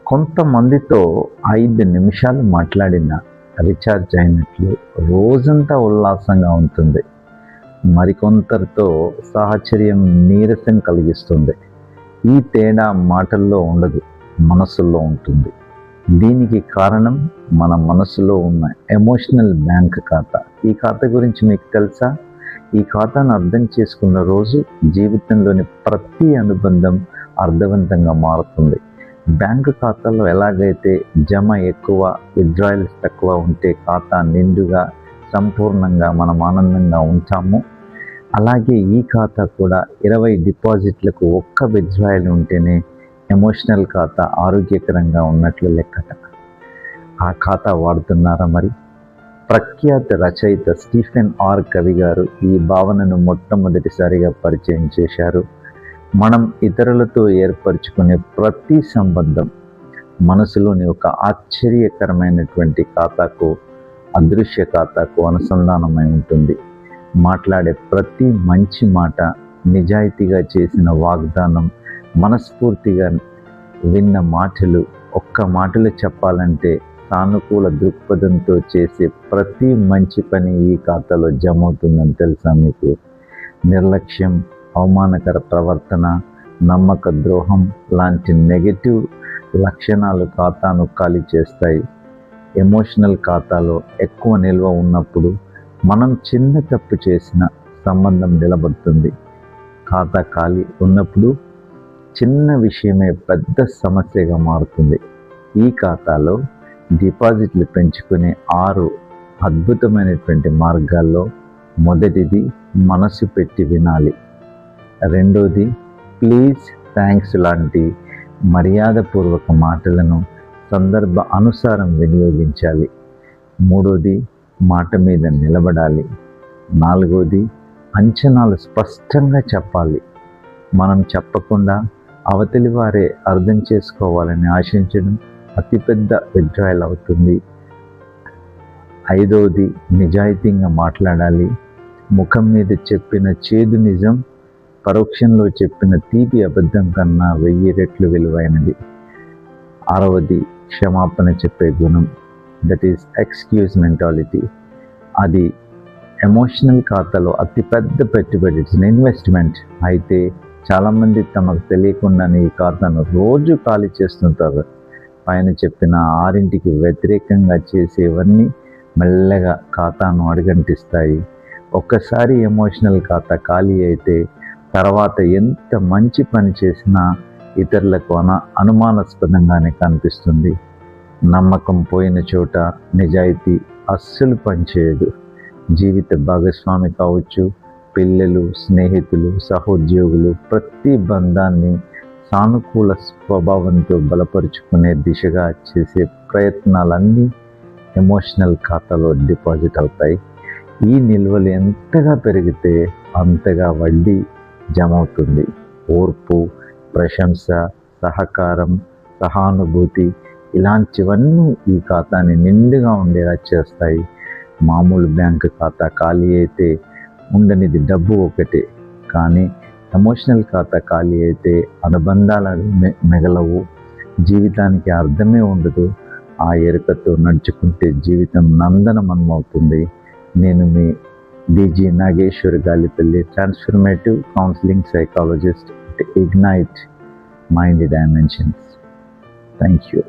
కొంతమందితో 5 నిమిషాలు మాట్లాడినా రీఛార్జ్ అయినట్లు రోజంతా ఉల్లాసంగా ఉంటుంది. మరికొందరితో సాహచర్యం నీరసం కలిగిస్తుంది. ఈ తేడా మాటల్లో ఉండదు, మనసులో ఉంటుంది. దీనికి కారణం మన మనసులో ఉన్న ఎమోషనల్ బ్యాంక్ ఖాతా. ఈ ఖాతా గురించి మీకు తెలుసా? ఈ ఖాతాను అర్థం చేసుకున్న రోజు జీవితంలోని ప్రతి అనుబంధం అర్థవంతంగా మారుతుంది. బ్యాంకు ఖాతాలో ఎలాగైతే జమ ఎక్కువ, విత్డ్రాయల్స్ తక్కువ ఉంటే ఖాతా నిండుగా, సంపూర్ణంగా మనం ఆనందంగా ఉంటాము, అలాగే ఈ ఖాతా కూడా 20 డిపాజిట్లకు 1 విత్డ్రాయల్ ఉంటేనే ఎమోషనల్ ఖాతా ఆరోగ్యకరంగా ఉన్నట్లు లెక్కట. ఆ ఖాతా వాడుతున్నారా మరి? ప్రఖ్యాత రచయిత స్టీఫెన్ ఆర్ కవి గారు ఈ భావనను మొట్టమొదటిసారిగా పరిచయం చేశారు. మనం ఇతరులతో ఏర్పరచుకునే ప్రతి సంబంధం మనసులోని ఒక ఆశ్చర్యకరమైనటువంటి ఖాతాకు, అదృశ్య ఖాతాకు అనుసంధానమై ఉంటుంది. మాట్లాడే ప్రతి మంచి మాట, నిజాయితీగా చేసిన వాగ్దానం, మనస్ఫూర్తిగా విన్న మాటలు, ఒక్క మాటలు చెప్పాలంటే సానుకూల దృక్పథంతో చేసే ప్రతి మంచి పని ఈ ఖాతాలో జమ అవుతుందని తెలుసా మీకు? నిర్లక్ష్యం, అవమానకర ప్రవర్తన, నమ్మక ద్రోహం లాంటి నెగటివ్ లక్షణాలు ఖాతాను ఖాళీ చేస్తాయి. ఎమోషనల్ ఖాతాలో ఎక్కువ నిల్వ ఉన్నప్పుడు మనం చిన్న తప్పు చేసిన సంబంధం నిలబడుతుంది. ఖాతా ఖాళీ ఉన్నప్పుడు చిన్న విషయమే పెద్ద సమస్యగా మారుతుంది. ఈ ఖాతాలో డిపాజిట్లు పెంచుకునే 6 అద్భుతమైనటువంటి మార్గాల్లో మొదటిది మనసు పెట్టి వినాలి. రెండోది ప్లీజ్, థ్యాంక్స్ లాంటి మర్యాదపూర్వక మాటలను సందర్భ అనుసారం వినియోగించాలి. మూడోది మాట మీద నిలబడాలి. నాలుగోది అంచనాలు స్పష్టంగా చెప్పాలి. మనం చెప్పకుండా అవతలి వారే అర్థం చేసుకోవాలని ఆశించడం అతిపెద్ద విత్డ్రాయల్ అవుతుంది. ఐదవది నిజాయితీగా మాట్లాడాలి. ముఖం మీద చెప్పిన చేదు నిజం పరోక్షంలో చెప్పిన తీపి అబద్ధం కన్నా 1000 రెట్లు విలువైనది. ఆరవది క్షమాపణ చెప్పే గుణం, దట్ ఈస్ ఎక్స్క్యూజ్ మెంటాలిటీ. అది ఎమోషనల్ ఖాతాలో అతిపెద్ద పెట్టుబడి, ఇట్స్ ఇన్వెస్ట్మెంట్. అయితే చాలామంది తమకు తెలియకుండానే ఈ ఖాతాను రోజు ఖాళీ చేస్తుంటారు. పైన చెప్పిన 6కి వ్యతిరేకంగా చేసేవన్నీ మెల్లగా ఖాతాను అడుగంటిస్తాయి. ఒక్కసారి ఎమోషనల్ ఖాతా ఖాళీ అయితే తర్వాత ఎంత మంచి పని చేసినా ఇతరులకు అనుమానాస్పదంగానే కనిపిస్తుంది. నమ్మకం పోయిన చోట నిజాయితీ అస్సలు పనిచేయదు. జీవిత భాగస్వామి కావచ్చు, పిల్లలు, స్నేహితులు, సహోద్యోగులు, ప్రతి బంధాన్ని సానుకూల స్వభావంతో బలపరుచుకునే దిశగా చేసే ప్రయత్నాలన్నీ ఎమోషనల్ ఖాతాలో డిపాజిట్ అవుతాయి. ఈ నిల్వలు ఎంతగా పెరిగితే అంతగా వడ్డీ జమ అవుతుంది. ఓర్పు, ప్రశంస, సహకారం, సహానుభూతి ఇలాంటివన్నీ ఈ ఖాతాని నిండుగా ఉండేలా చేస్తాయి. మామూలు బ్యాంకు ఖాతా ఖాళీ అయితే ఉండనిది డబ్బు ఒకటే, కానీ ఎమోషనల్ ఖాతా ఖాళీ అయితే అనుబంధాలు మిగలవు, జీవితానికి అర్థమే ఉండదు. ఆ ఎరుకతో నడుచుకుంటే జీవితం నందనమనమవుతుంది. నేను మీ డిజి Nageshwar Galipalli, transformative counselling psychologist at Ignite Mind Dimensions. Thank you.